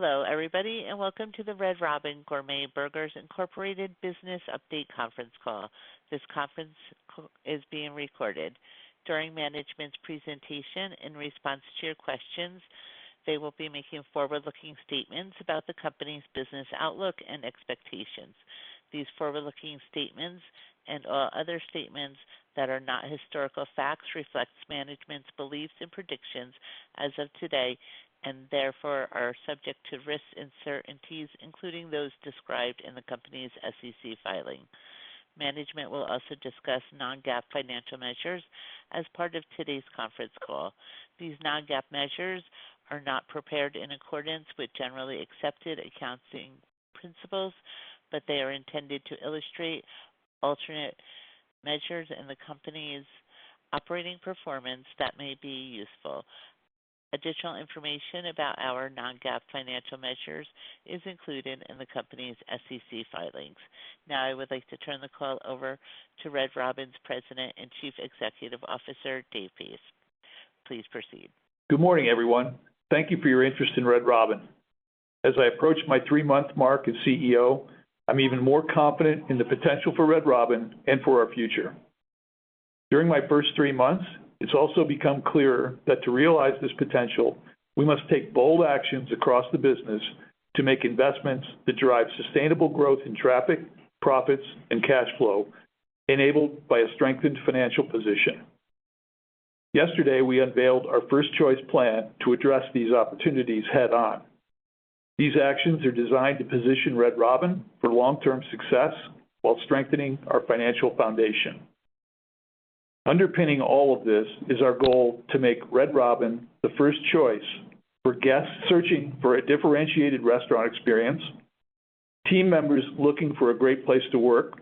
Hello, everybody, and welcome to the Red Robin Gourmet Burgers Incorporated Business Update Conference Call. This conference is being recorded. During management's presentation, in response to your questions, they will be making forward-looking statements about the company's business outlook and expectations. These forward-looking statements and all other statements that are not historical facts reflects management's beliefs and predictions as of today, and therefore are subject to risks and uncertainties, including those described in the company's SEC filing. Management will also discuss non-GAAP financial measures as part of today's conference call. These non-GAAP measures are not prepared in accordance with generally accepted accounting principles, but they are intended to illustrate alternate measures in the company's operating performance that may be useful. Additional information about our non-GAAP financial measures is included in the company's SEC filings. Now I would like to turn the call over to Red Robin's President and Chief Executive Officer, Dave Pace. Please proceed. Good morning, everyone. Thank you for your interest in Red Robin. As I approach my 3-month mark as CEO, I'm even more confident in the potential for Red Robin and for our future. During my first 3 months, it's also become clearer that to realize this potential, we must take bold actions across the business to make investments that drive sustainable growth in traffic, profits, and cash flow, enabled by a strengthened financial position. Yesterday, we unveiled our first choice plan to address these opportunities head on. These actions are designed to position Red Robin for long-term success while strengthening our financial foundation. Underpinning all of this is our goal to make Red Robin the first choice for guests searching for a differentiated restaurant experience, team members looking for a great place to work,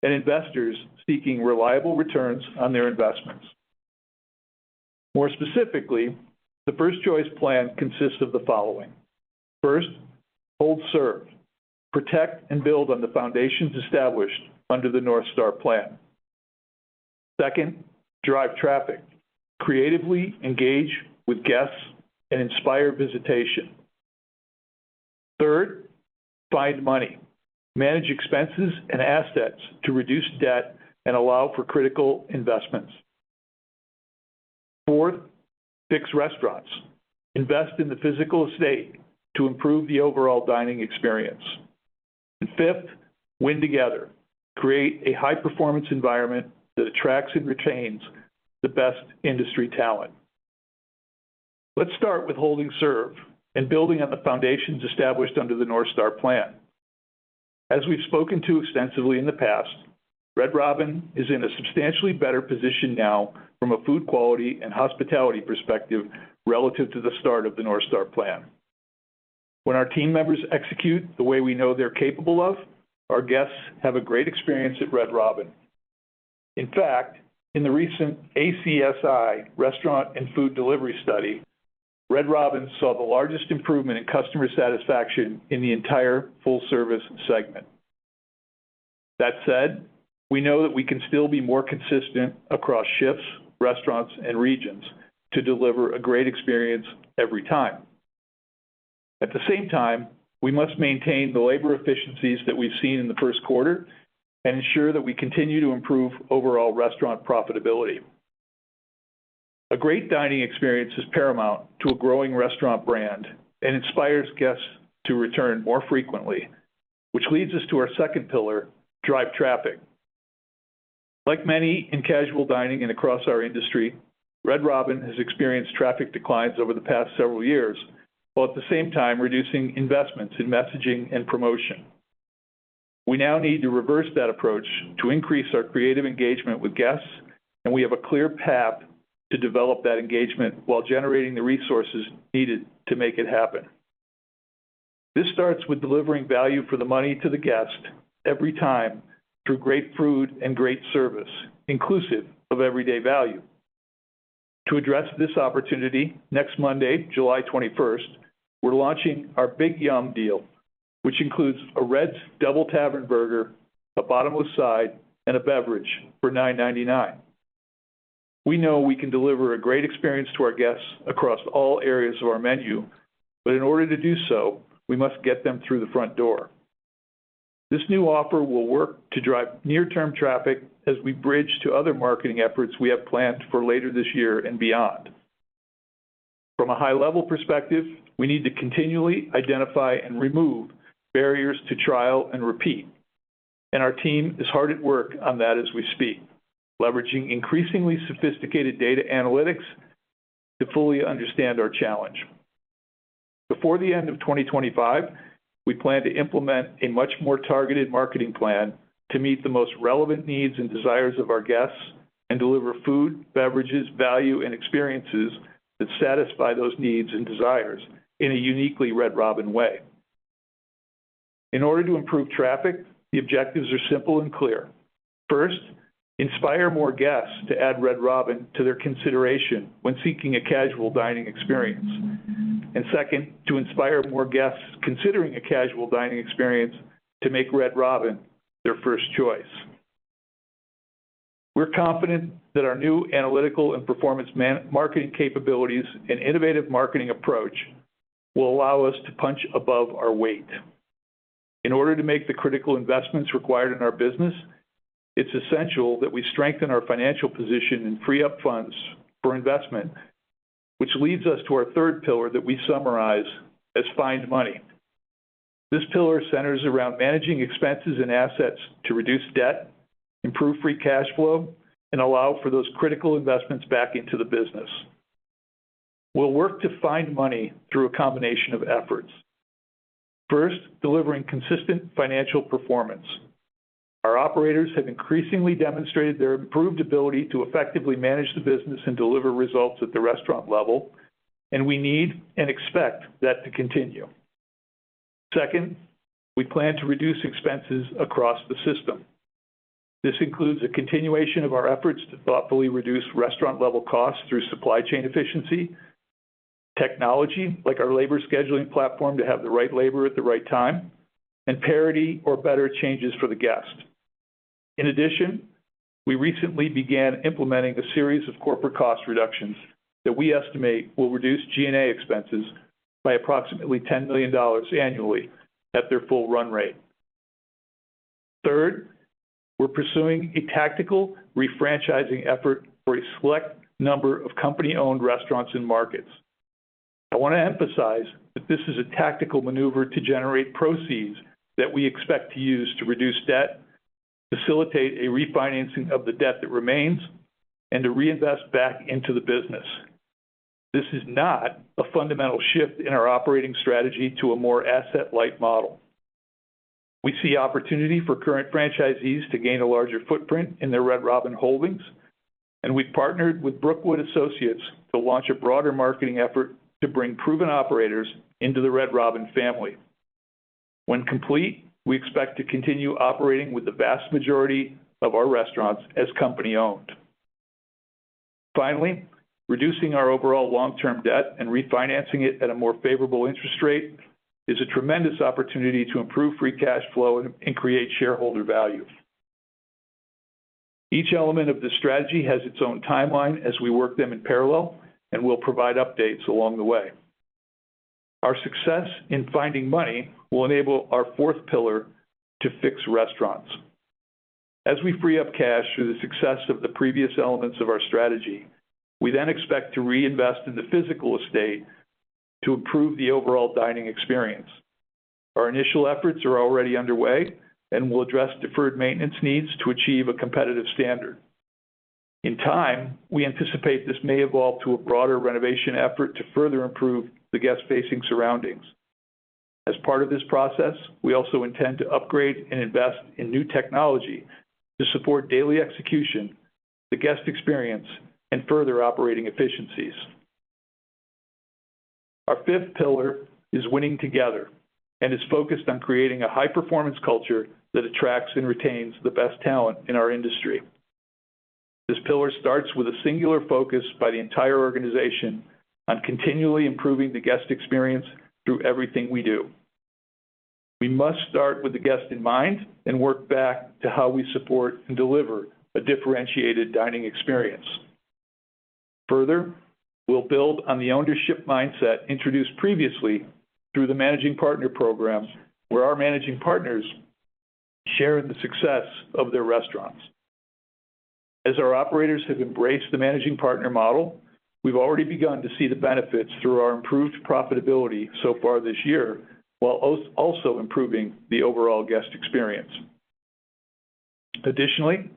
and investors seeking reliable returns on their investments. More specifically, the first choice plan consists of the following. First, hold serve, protect and build on the foundations established under the North Star plan. Second, drive traffic, creatively engage with guests and inspire visitation. Third, find money, manage expenses and assets to reduce debt and allow for critical investments. Fourth, fix restaurants, invest in the physical estate to improve the overall dining experience. And fifth, win together, create a high-performance environment that attracts and retains the best industry talent. Let's start with holding serve and building on the foundations established under the North Star plan. As we've spoken to extensively in the past, Red Robin is in a substantially better position now from a food quality and hospitality perspective relative to the start of the North Star plan. When our team members execute the way we know they're capable of, our guests have a great experience at Red Robin. In fact, in the recent ACSI restaurant and food delivery study, Red Robin saw the largest improvement in customer satisfaction in the entire full-service segment. That said, we know that we can still be more consistent across shifts, restaurants, and regions to deliver a great experience every time. At the same time, we must maintain the labor efficiencies that we've seen in the first quarter and ensure that we continue to improve overall restaurant profitability. A great dining experience is paramount to a growing restaurant brand and inspires guests to return more frequently, which leads us to our second pillar, drive traffic. Like many in casual dining and across our industry, Red Robin has experienced traffic declines over the past several years, while at the same time reducing investments in messaging and promotion. We now need to reverse that approach to increase our creative engagement with guests, and we have a clear path to develop that engagement while generating the resources needed to make it happen. This starts with delivering value for the money to the guest every time through great food and great service, inclusive of everyday value. To address this opportunity, next Monday, July 21st, we're launching our Big Yum deal, which includes a Red's Double Tavern Burger, a bottomless side, and a beverage for $9.99. We know we can deliver a great experience to our guests across all areas of our menu, but in order to do so, we must get them through the front door. This new offer will work to drive near-term traffic as we bridge to other marketing efforts we have planned for later this year and beyond. From a high-level perspective, we need to continually identify and remove barriers to trial and repeat, and our team is hard at work on that as we speak, leveraging increasingly sophisticated data analytics to fully understand our challenge. Before the end of 2025, we plan to implement a much more targeted marketing plan to meet the most relevant needs and desires of our guests and deliver food, beverages, value, and experiences that satisfy those needs and desires in a uniquely Red Robin way. In order to improve traffic, the objectives are simple and clear. First, inspire more guests to add Red Robin to their consideration when seeking a casual dining experience. And second, to inspire more guests considering a casual dining experience to make Red Robin their first choice. We're confident that our new analytical and performance marketing capabilities and innovative marketing approach will allow us to punch above our weight. In order to make the critical investments required in our business, it's essential that we strengthen our financial position and free up funds for investment, which leads us to our third pillar that we summarize as find money. This pillar centers around managing expenses and assets to reduce debt, improve free cash flow, and allow for those critical investments back into the business. We'll work to find money through a combination of efforts. First, delivering consistent financial performance. Our operators have increasingly demonstrated their improved ability to effectively manage the business and deliver results at the restaurant level, and we need and expect that to continue. Second, we plan to reduce expenses across the system. This includes a continuation of our efforts to thoughtfully reduce restaurant-level costs through supply chain efficiency, technology like our labor scheduling platform to have the right labor at the right time, and parity or better changes for the guest. In addition, we recently began implementing a series of corporate cost reductions that we estimate will reduce G&A expenses by approximately $10 million annually at their full run rate. Third, we're pursuing a tactical refranchising effort for a select number of company-owned restaurants and markets. I want to emphasize that this is a tactical maneuver to generate proceeds that we expect to use to reduce debt, facilitate a refinancing of the debt that remains, and to reinvest back into the business. This is not a fundamental shift in our operating strategy to a more asset-light model. We see opportunity for current franchisees to gain a larger footprint in their Red Robin holdings, and we've partnered with Brookwood Associates to launch a broader marketing effort to bring proven operators into the Red Robin family. When complete, we expect to continue operating with the vast majority of our restaurants as company-owned. Finally, reducing our overall long-term debt and refinancing it at a more favorable interest rate is a tremendous opportunity to improve free cash flow and create shareholder value. Each element of this strategy has its own timeline as we work them in parallel, and we'll provide updates along the way. Our success in finding money will enable our fourth pillar to fix restaurants. As we free up cash through the success of the previous elements of our strategy, we then expect to reinvest in the physical estate to improve the overall dining experience. Our initial efforts are already underway and will address deferred maintenance needs to achieve a competitive standard. In time, we anticipate this may evolve to a broader renovation effort to further improve the guest-facing surroundings. As part of this process, we also intend to upgrade and invest in new technology to support daily execution, the guest experience, and further operating efficiencies. Our fifth pillar is winning together and is focused on creating a high-performance culture that attracts and retains the best talent in our industry. This pillar starts with a singular focus by the entire organization on continually improving the guest experience through everything we do. We must start with the guest in mind and work back to how we support and deliver a differentiated dining experience. Further, we'll build on the ownership mindset introduced previously through the Managing Partner Program, where our managing partners share in the success of their restaurants. As our operators have embraced the Managing Partner model, we've already begun to see the benefits through our improved profitability so far this year, while also improving the overall guest experience. Additionally,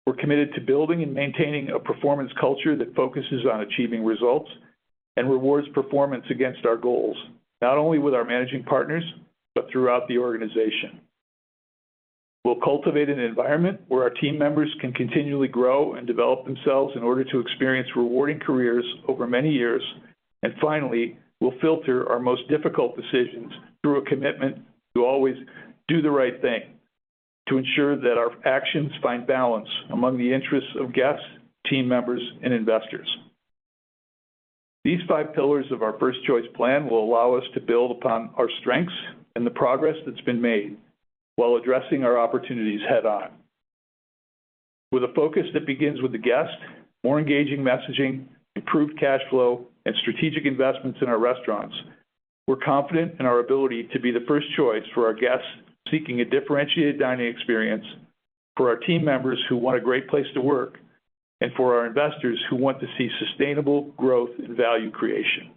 we're committed to building and maintaining a performance culture that focuses on achieving results and rewards performance against our goals, not only with our managing partners, but throughout the organization. We'll cultivate an environment where our team members can continually grow and develop themselves in order to experience rewarding careers over many years. And finally, we'll filter our most difficult decisions through a commitment to always do the right thing, to ensure that our actions find balance among the interests of guests, team members, and investors. These 5 pillars of our First Choice plan will allow us to build upon our strengths and the progress that's been made while addressing our opportunities head-on. With a focus that begins with the guest, more engaging messaging, improved cash flow, and strategic investments in our restaurants, we're confident in our ability to be the first choice for our guests seeking a differentiated dining experience, for our team members who want a great place to work, and for our investors who want to see sustainable growth and value creation.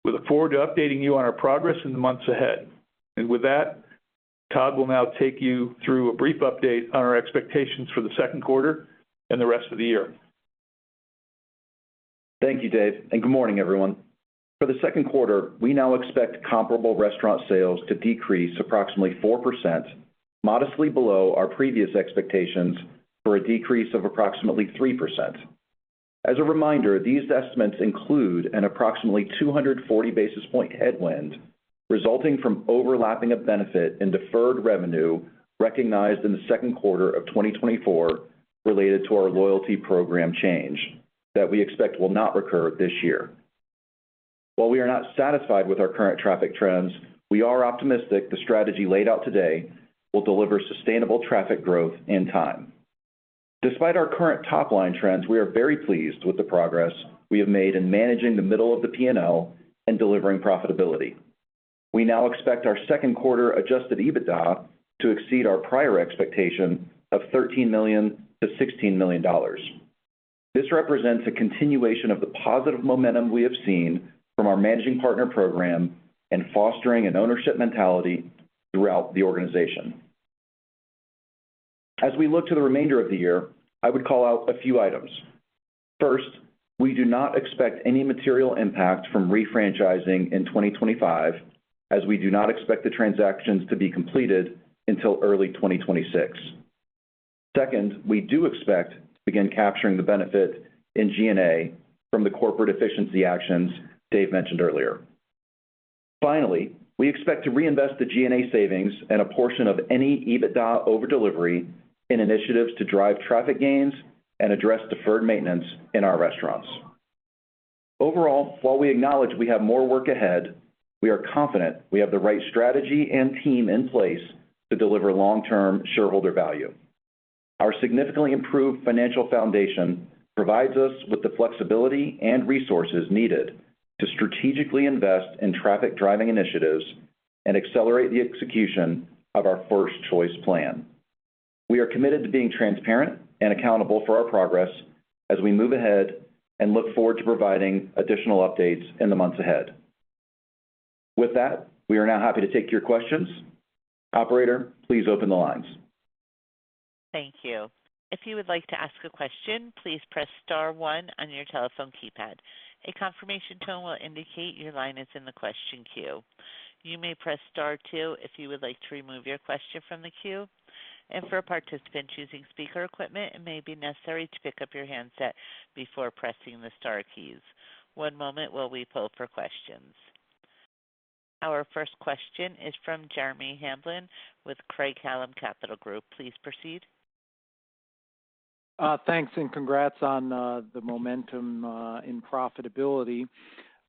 We look forward to updating you on our progress in the months ahead. And with that, Todd will now take you through a brief update on our expectations for the second quarter and the rest of the year. Thank you, Dave, and good morning, everyone. For the second quarter, we now expect comparable restaurant sales to decrease approximately 4%, modestly below our previous expectations for a decrease of approximately 3%. As a reminder, these estimates include an approximately 240 basis point headwind resulting from overlapping a benefit in deferred revenue recognized in the second quarter of 2024 related to our loyalty program change that we expect will not recur this year. While we are not satisfied with our current traffic trends, we are optimistic the strategy laid out today will deliver sustainable traffic growth in time. Despite our current top-line trends, we are very pleased with the progress we have made in managing the middle of the P&L and delivering profitability. We now expect our second quarter adjusted EBITDA to exceed our prior expectation of $13 million to $16 million. This represents a continuation of the positive momentum we have seen from our Managing Partner Program and fostering an ownership mentality throughout the organization. As we look to the remainder of the year, I would call out a few items. First, we do not expect any material impact from refranchising in 2025, as we do not expect the transactions to be completed until early 2026. Second, we do expect to begin capturing the benefit in G&A from the corporate efficiency actions Dave mentioned earlier. Finally, we expect to reinvest the G&A savings and a portion of any EBITDA over delivery in initiatives to drive traffic gains and address deferred maintenance in our restaurants. Overall, while we acknowledge we have more work ahead, we are confident we have the right strategy and team in place to deliver long-term shareholder value. Our significantly improved financial foundation provides us with the flexibility and resources needed to strategically invest in traffic-driving initiatives and accelerate the execution of our First Choice plan. We are committed to being transparent and accountable for our progress as we move ahead and look forward to providing additional updates in the months ahead. With that, we are now happy to take your questions. Operator, please open the lines. Thank you. If you would like to ask a question, please press star 1 on your telephone keypad. A confirmation tone will indicate your line is in the question queue. You may press star 2 if you would like to remove your question from the queue. And for a participant using speaker equipment, it may be necessary to pick up your handset before pressing the star keys. One moment while we pull for questions. Our first question is from Jeremy Hamblin with Craig-Hallum Capital Group. Please proceed. Thanks, and congrats on the momentum in profitability.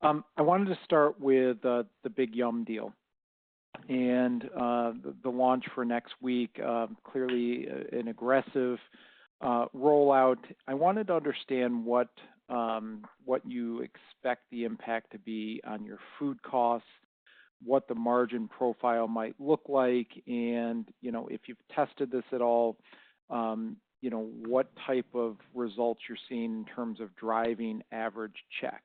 I wanted to start with the Big Yum deal and the launch for next week. Clearly, an aggressive rollout. I wanted to understand what you expect the impact to be on your food costs, what the margin profile might look like, and, you know, if you've tested this at all, you know, what type of results you're seeing in terms of driving average check.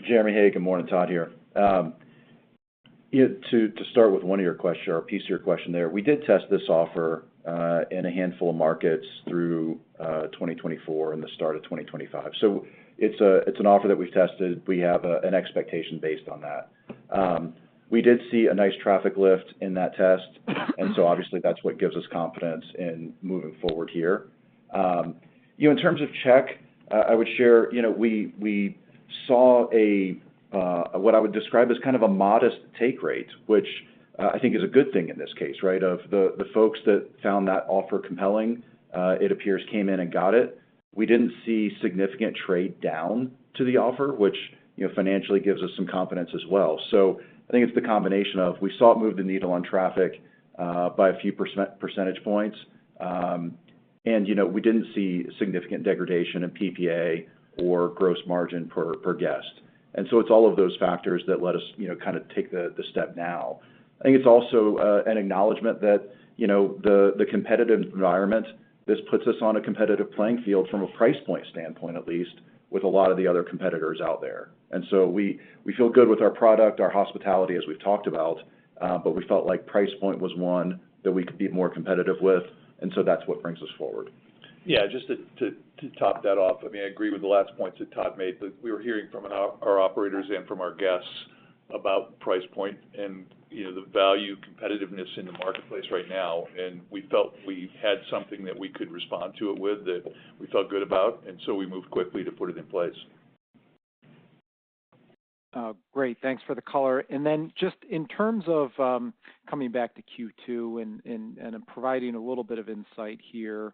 Jeremy, hey, good morning. Todd here. To start with one of your questions, or a piece of your question there, we did test this offer in a handful of markets through 2024 and the start of 2025. So it's an offer that we've tested. We have an expectation based on that. We did see a nice traffic lift in that test, and so obviously that's what gives us confidence in moving forward here. You know, in terms of check, I would share, you know, we saw what I would describe as kind of a modest take rate, which I think is a good thing in this case, right? Of the folks that found that offer compelling, it appears came in and got it. We didn't see significant trade down to the offer, which, you know, financially gives us some confidence as well. So I think it's the combination of we saw it move the needle on traffic by a few percentage points, and, you know, we didn't see significant degradation in PPA or gross margin per guest. And so it's all of those factors that let us, you know, kind of take the step now. I think it's also an acknowledgement that, you know, the competitive environment, this puts us on a competitive playing field from a price point standpoint, at least, with a lot of the other competitors out there. And so we feel good with our product, our hospitality, as we've talked about, but we felt like price point was one that we could be more competitive with, and so that's what brings us forward. Yeah, just to top that off, I mean, I agree with the last points that Todd made, but we were hearing from our operators and from our guests about price point and, you know, the value competitiveness in the marketplace right now, and we felt we had something that we could respond to it with that we felt good about, and so we moved quickly to put it in place. Great, thanks for the color. And then just in terms of coming back to Q2 and providing a little bit of insight here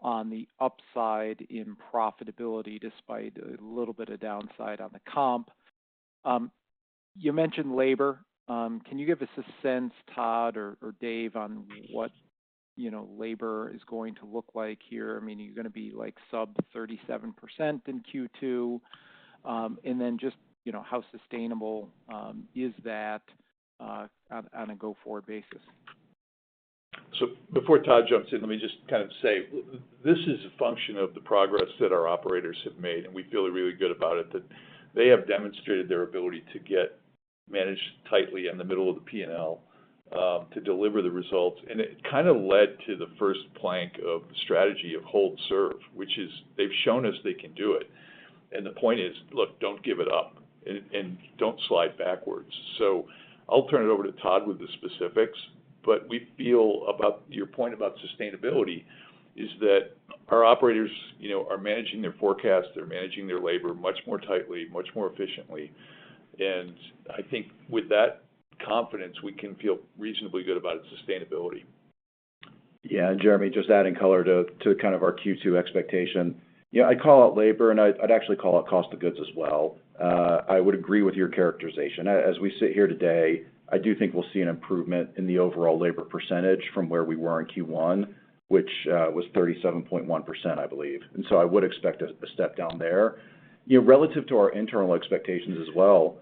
on the upside in profitability despite a little bit of downside on the comp. You mentioned labor. Can you give us a sense, Todd or Dave, on what, you know, labor is going to look like here? I mean, you're going to be like sub 37% in Q2, and then just, you know, how sustainable is that on a go-forward basis? So before Todd jumps in, let me just kind of say, this is a function of the progress that our operators have made, and we feel really good about it, that they have demonstrated their ability to get managed tightly in the middle of the P&L to deliver the results. And it kind of led to the first plank of the strategy of hold serve, which is they've shown us they can do it. And the point is, look, don't give it up and don't slide backwards. So I'll turn it over to Todd with the specifics, but we feel about your point about sustainability is that our operators, you know, are managing their forecasts, they're managing their labor much more tightly, much more efficiently. And I think with that confidence, we can feel reasonably good about its sustainability. Yeah, and Jeremy, just adding color to kind of our Q2 expectation. Yeah, I'd call out labor, and I'd actually call out cost of goods as well. I would agree with your characterization. As we sit here today, I do think we'll see an improvement in the overall labor percentage from where we were in Q1, which was 37.1%, I believe. And so I would expect a step down there. You know, relative to our internal expectations as well,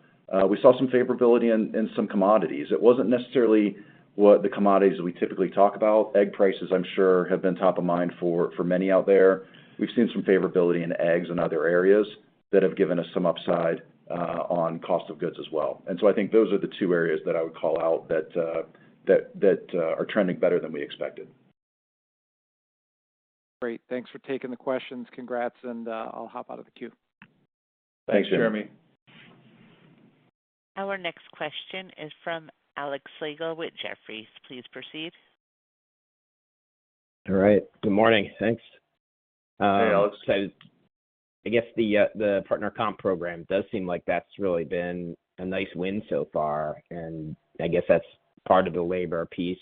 we saw some favorability in some commodities. It wasn't necessarily what the commodities we typically talk about. Egg prices, I'm sure, have been top of mind for many out there. We've seen some favorability in eggs and other areas that have given us some upside on cost of goods as well. And so I think those are the two areas that I would call out that are trending better than we expected. Great. Thanks for taking the questions. Congrats, and I'll hop out of the queue. Thanks, Jeremy. Our next question is from Alex Slagle with Jefferies. Please proceed. All right. Good morning. Thanks. Hey, Alex. So I guess the partner comp program does seem like that's really been a nice win so far, and I guess that's part of the labor piece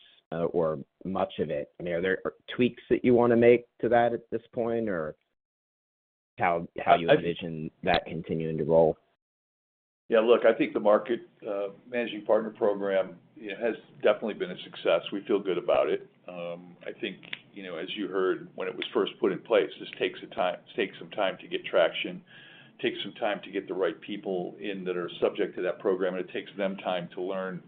or much of it. I mean, are there tweaks that you want to make to that at this point, or how you envision that continuing to roll? Yeah, look, I think the market managing partner program has definitely been a success. We feel good about it. I think, you know, as you heard when it was first put in place, this takes some time to get traction, takes some time to get the right people in that are subject to that program, and it takes them time to learn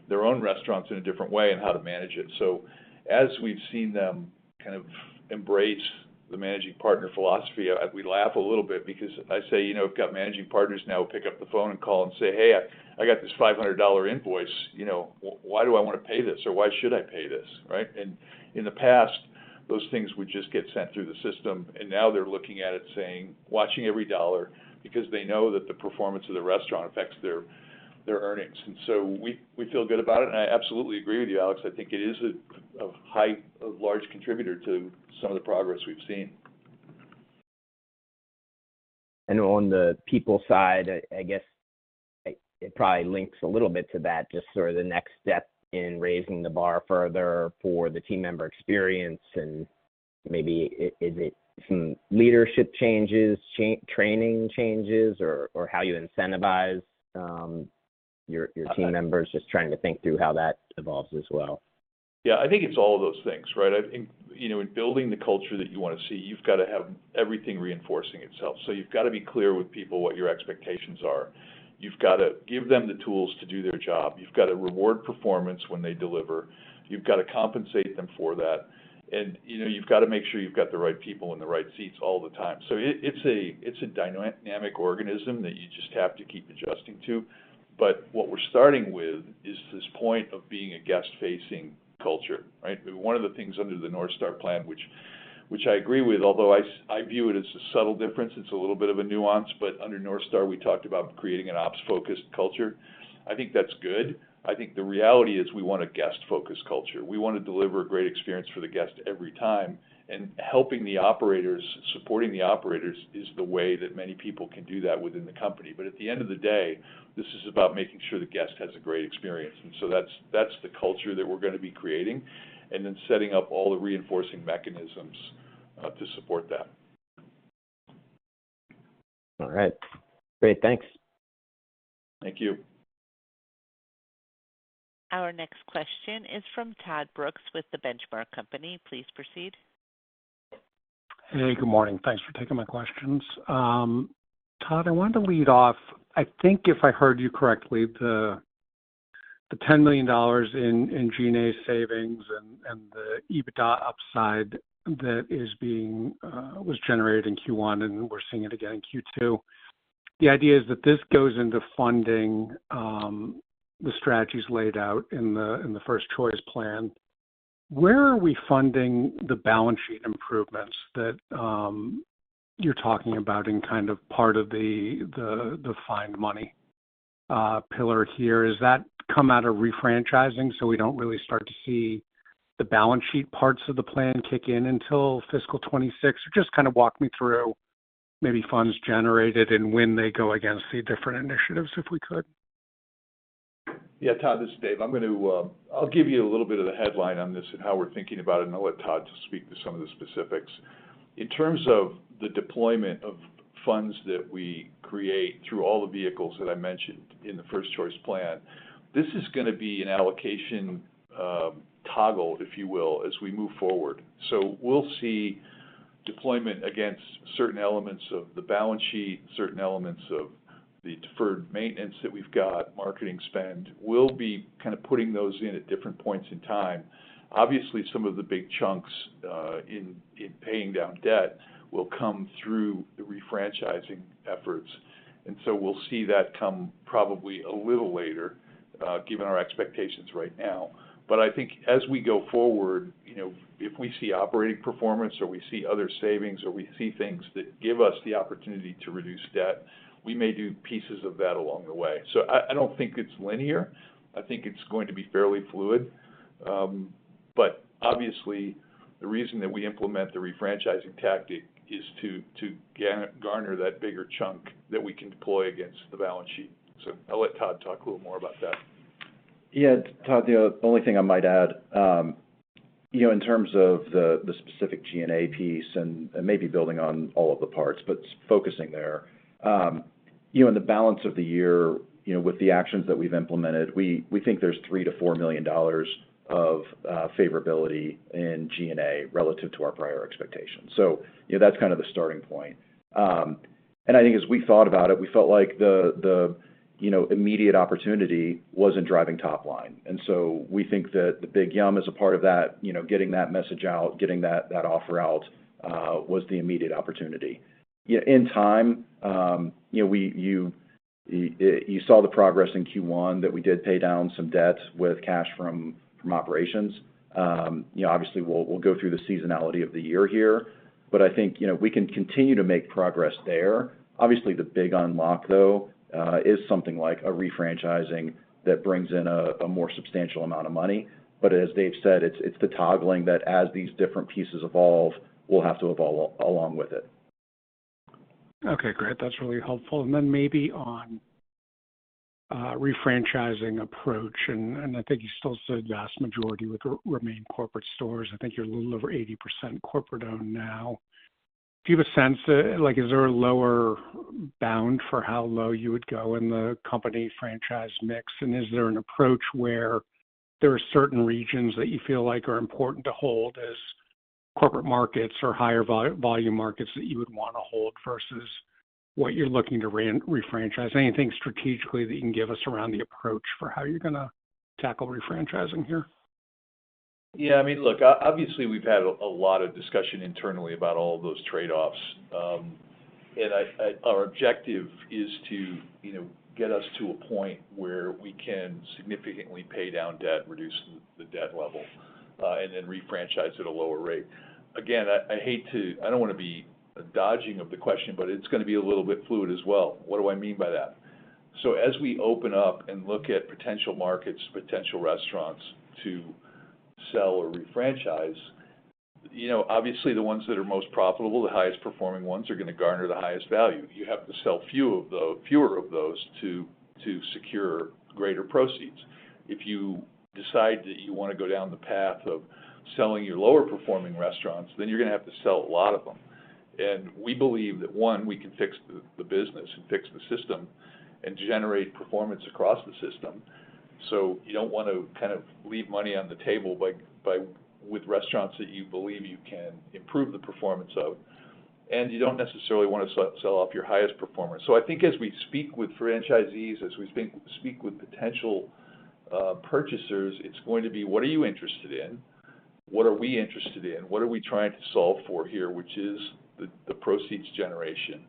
their own restaurants in a different way and how to manage it. So as we've seen them kind of embrace the managing partner philosophy, we laugh a little bit because I say, you know, I've got managing partners now who pick up the phone and call and say, hey, I got this $500 invoice, you know, why do I want to pay this, or why should I pay this, right? And in the past, those things would just get sent through the system, and now they're looking at it saying, watching every dollar, because they know that the performance of the restaurant affects their earnings. And so we feel good about it, and I absolutely agree with you, Alex. I think it is a large contributor to some of the progress we've seen. And on the people side, I guess it probably links a little bit to that, just sort of the next step in raising the bar further for the team member experience, and maybe is it some leadership changes, training changes, or how you incentivize your team members, just trying to think through how that evolves as well. Yeah, I think it's all of those things, right? I think, you know, in building the culture that you want to see, you've got to have everything reinforcing itself. So you've got to be clear with people what your expectations are. You've got to give them the tools to do their job. You've got to reward performance when they deliver. You've got to compensate them for that. And, you know, you've got to make sure you've got the right people in the right seats all the time. So it's a dynamic organism that you just have to keep adjusting to. But what we're starting with is this point of being a guest-facing culture, right? One of the things under the North Star plan, which I agree with, although I view it as a subtle difference, it's a little bit of a nuance, but under North Star we talked about creating an ops-focused culture. I think that's good. I think the reality is we want a guest-focused culture. We want to deliver a great experience for the guest every time, and helping the operators, supporting the operators is the way that many people can do that within the company. But at the end of the day, this is about making sure the guest has a great experience. And so that's the culture that we're going to be creating, and then setting up all the reinforcing mechanisms to support that. All right. Great. Thanks. Thank you. Our next question is from Todd Brooks with the Benchmark Company. Please proceed. Hey, good morning. Thanks for taking my questions. Todd, I wanted to lead off. I think if I heard you correctly, the $10 million in G&A savings and the EBITDA upside that is was generated in Q1, and we're seeing it again in Q2. The idea is that this goes into funding the strategies laid out in the first choice plan. Where are we funding the balance sheet improvements that you're talking about in kind of part of the find money pillar here? Is that come out of refranchising, so we don't really start to see the balance sheet parts of the plan kick in until fiscal 26? Or just kind of walk me through maybe funds generated and when they go against the different initiatives, if we could. Yeah, Todd, this is Dave. I'll give you a little bit of the headline on this and how we're thinking about it, and I'll let Todd speak to some of the specifics. In terms of the deployment of funds that we create through all the vehicles that I mentioned in the first choice plan, this is going to be an allocation toggle, if you will, as we move forward. So we'll see deployment against certain elements of the balance sheet, certain elements of the deferred maintenance that we've got, marketing spend. We'll be kind of putting those in at different points in time. Obviously, some of the big chunks in paying down debt will come through the refranchising efforts. And so we'll see that come probably a little later, given our expectations right now. But I think as we go forward, you know, if we see operating performance or we see other savings or we see things that give us the opportunity to reduce debt, we may do pieces of that along the way. So I don't think it's linear. I think it's going to be fairly fluid. But obviously, the reason that we implement the refranchising tactic is to garner that bigger chunk that we can deploy against the balance sheet. So I'll let Todd talk a little more about that. Yeah, Todd, the only thing I might add, you know, in terms of the specific G&A piece and maybe building on all of the parts, but focusing there, you know, in the balance of the year, you know, with the actions that we've implemented, we think there's $3 to $4 million of favorability in G&A relative to our prior expectations. So, you know, that's kind of the starting point. And I think as we thought about it, we felt like the immediate opportunity wasn't driving top line. And so we think that the Big Yum is a part of that, getting that message out, getting that offer out, was the immediate opportunity. In time, you saw the progress in Q1 that we did pay down some debt with cash from operations. Obviously we'll go through the seasonality of the year here, but I think, we can continue to make progress there. Obviously, the big unlock, though, is something like a refranchising that brings in a more substantial amount of money. But as Dave said, it's the toggling that as these different pieces evolve, we'll have to evolve along with it. Okay, great. That's really helpful. And then maybe on refranchising approach, and I think you still said vast majority would remain corporate stores. I think you're a little over 80% corporate owned now. Do you have a sense, is there a lower bound for how low you would go in the company franchise mix? And is there an approach where there are certain regions that you feel like are important to hold as corporate markets or higher volume markets that you would want to hold versus what you're looking to refranchise? Anything strategically that you can give us around the approach for how you're going to tackle refranchising here? Yeah, look, obviously we've had a lot of discussion internally about all of those trade-offs. And our objective is to, get us to a point where we can significantly pay down debt, reduce the debt level, and then refranchise at a lower rate. Again, I don't want to be dodging of the question, but it's going to be a little bit fluid as well. What do I mean by that? So as we open up and look at potential markets, potential restaurants to sell or refranchise, obviously the ones that are most profitable, the highest performing ones, are going to garner the highest value. You have to sell fewer of those to secure greater proceeds. If you decide that you want to go down the path of selling your lower performing restaurants, then you're going to have to sell a lot of them. And we believe that, one, we can fix the business and fix the system and generate performance across the system. So you don't want to kind of leave money on the table with restaurants that you believe you can improve the performance of. And you don't necessarily want to sell off your highest performers. So I think as we speak with franchisees, as we speak with potential purchasers, it's going to be, what are you interested in? What are we interested in? What are we trying to solve for here, which is the proceeds generation?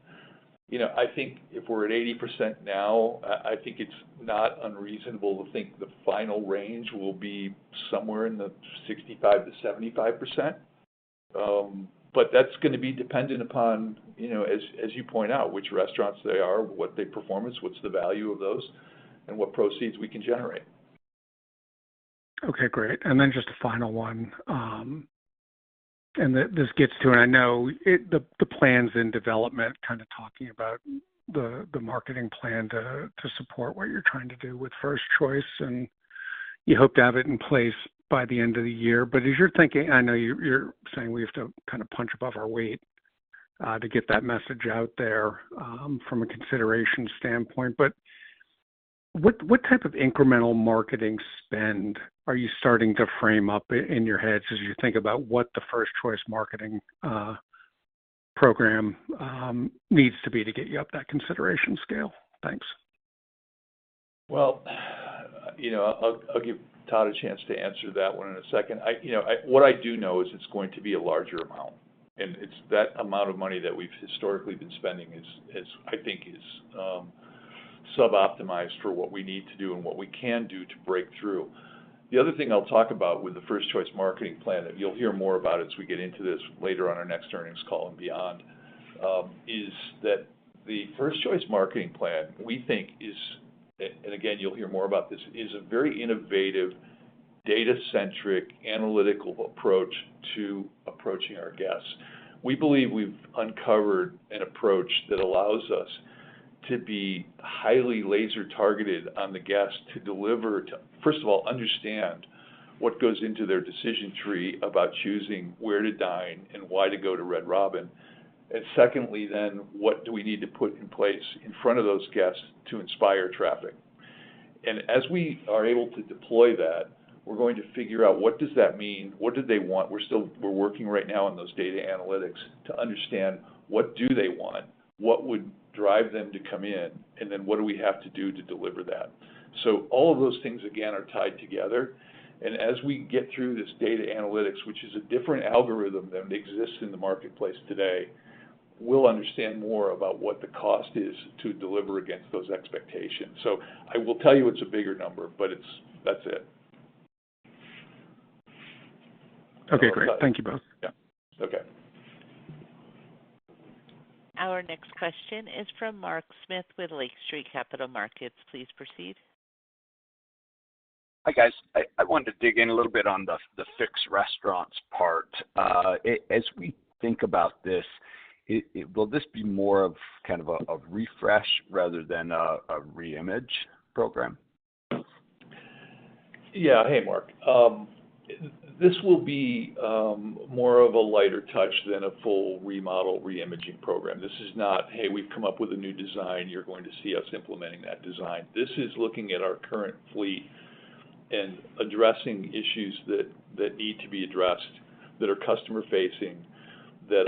I think if we're at 80% now, I think it's not unreasonable to think the final range will be somewhere in the 65 to 75%. But that's going to be dependent upon, as you point out, which restaurants they are, what their performance, what's the value of those, and what proceeds we can generate. Okay, great. And then just a final one. And this gets to, and I know the plans in development, kind of talking about the marketing plan to support what you're trying to do with First Choice, and you hope to have it in place by the end of the year. But as you're thinking, I know you're saying we have to kind of punch above our weight to get that message out there from a consideration standpoint. But what type of incremental marketing spend are you starting to frame up in your heads as you think about what the First Choice marketing program needs to be to get you up that consideration scale? Thanks. Well, I'll give Todd a chance to answer that one in a second. What I do know is it's going to be a larger amount, and it's that amount of money that we've historically been spending is sub-optimized for what we need to do and what we can do to break through. The other thing I'll talk about with the First Choice marketing plan, that you'll hear more about as we get into this later on our next earnings call and beyond, is that the First Choice marketing plan, we think is, and again, you'll hear more about this, is a very innovative, data-centric, analytical approach to approaching our guests. We believe we've uncovered an approach that allows us to be highly laser targeted on the guest, to deliver, to, first of all, understand what goes into their decision tree about choosing where to dine and why to go to Red Robin. And secondly, then, what do we need to put in place in front of those guests to inspire traffic? And as we are able to deploy that, we're going to figure out, what does that mean? What do they want? We're working right now on those data analytics to understand, what do they want? What would drive them to come in, and then what do we have to do to deliver that? So all of those things, again, are tied together. And as we get through this data analytics, which is a different algorithm than exists in the marketplace today, we'll understand more about what the cost is to deliver against those expectations. So I will tell you it's a bigger number, but that's it. Okay, great. Thank you both. Yeah. Okay. Our next question is from Mark Smith with Lake Street Capital Markets. Please proceed. Hi, guys. I wanted to dig in a little bit on the fixed restaurants part. As we think about this, will this be more of kind of a refresh rather than a reimage program? Yeah. Hey, Mark. This will be more of a lighter touch than a full remodel reimaging program. This is not, hey, we've come up with a new design, you're going to see us implementing that design. This is looking at our current fleet and addressing issues that need to be addressed, that are customer facing, that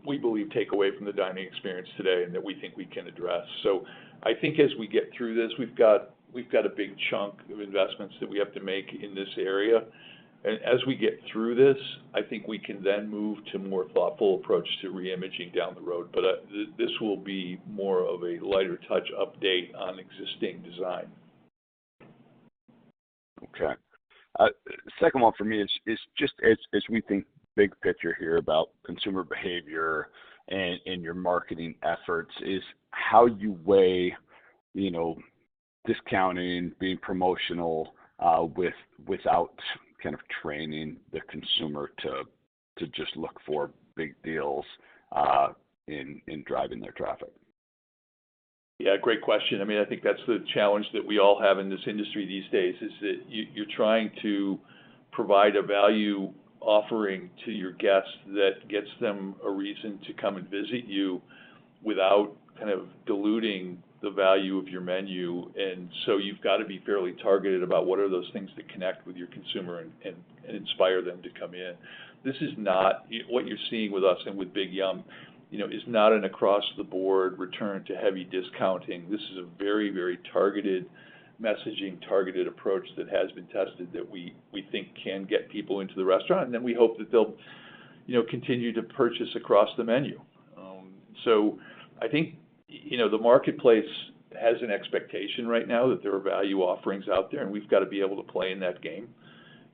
we believe take away from the dining experience today, and that we think we can address. So I think as we get through this, we've got a big chunk of investments that we have to make in this area. And as we get through this, I think we can then move to a more thoughtful approach to reimaging down the road. But this will be more of a lighter touch update on existing design. Okay. Second one for me is just as we think big picture here about consumer behavior and your marketing efforts, is how you weigh, discounting, being promotional, without kind of training the consumer to just look for big deals in driving their traffic. Yeah, great question. I mean, I think that's the challenge that we all have in this industry these days, is that you're trying to provide a value offering to your guests that gets them a reason to come and visit you without kind of diluting the value of your menu. And so you've got to be fairly targeted about what are those things that connect with your consumer and inspire them to come in. This is not what you're seeing with us and with Big Yum, is not an across-the-board return to heavy discounting. This is a very, very targeted messaging, targeted approach that has been tested that we think can get people into the restaurant, and then we hope that they'll, continue to purchase across the menu. So I think, the marketplace has an expectation right now that there are value offerings out there, and we've got to be able to play in that game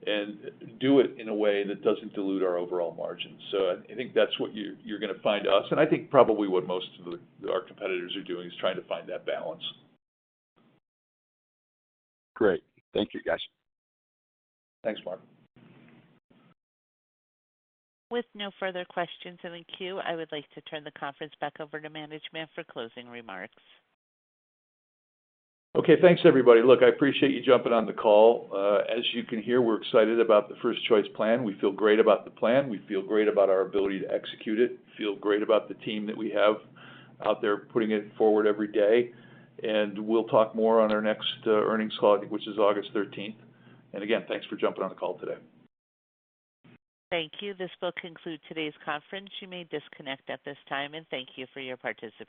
and do it in a way that doesn't dilute our overall margins. So I think that's what you're going to find us, and I think probably what most of our competitors are doing is trying to find that balance. Great. Thank you, guys. Thanks, Mark. With no further questions in the queue, I would like to turn the conference back over to management for closing remarks. Okay, thanks, everybody. Look, I appreciate you jumping on the call. As you can hear, we're excited about the First Choice plan. We feel great about the plan. We feel great about our ability to execute it. We feel great about the team that we have out there putting it forward every day. And we'll talk more on our next earnings call, which is August 13th. And again, thanks for jumping on the call today. Thank you. This will conclude today's conference. You may disconnect at this time, and thank you for your participation.